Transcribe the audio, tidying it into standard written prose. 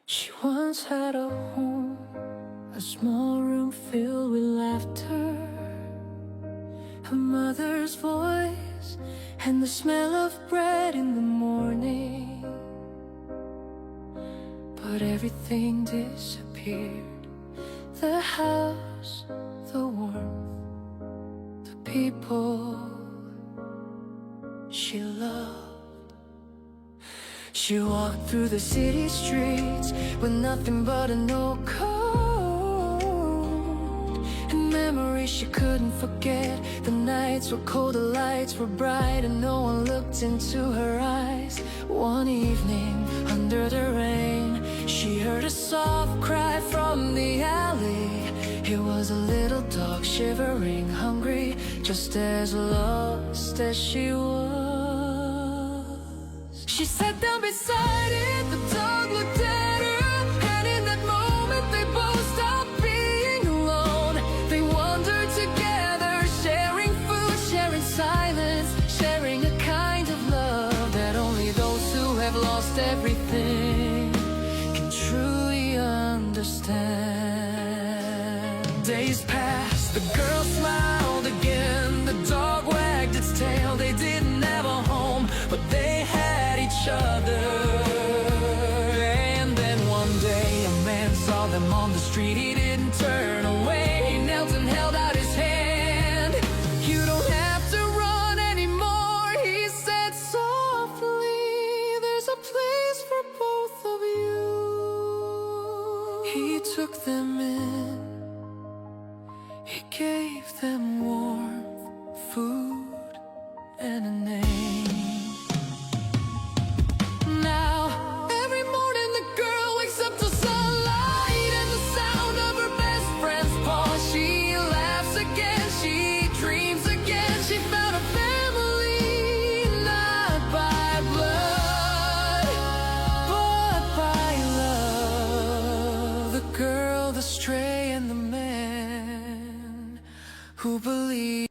She once had a home, a small room filled with laughter, her mother's voice, and the smell of bread in the morning. But everything disappeared. The house, the warmth, the people she loved. She walked through the city streets with nothing but an old coat and memories she couldn't forget. The nights were cold, the lights were bright, and no one looked into her eyes. One evening, under the rain, she heard a soft cry from the alley. It was a little dog shivering, hungry, just as lost as she was. She sat down beside it, the dog looked at her, and in that moment they both stopped being alone. They wandered together, sharing food, sharing silence, sharing a kind of love that only those who have lost everything can truly understand. Days passed, the girl smiled again, the dog wagged its tail. They didn't have a home, but they had each other. And then one day a man saw them on the street. He didn't turn away, he knelt and held out his hand. You don't have to run anymore, he said softly. There's a place for both of you. He took them in, he gave them warmth, food, and a name. Now, every morning the girl wakes up to sunlight and the sound of her best friend's paw. She laughs again, she dreams again. She found a family, not by blood, but by love. The girl, the stray, and the man who believed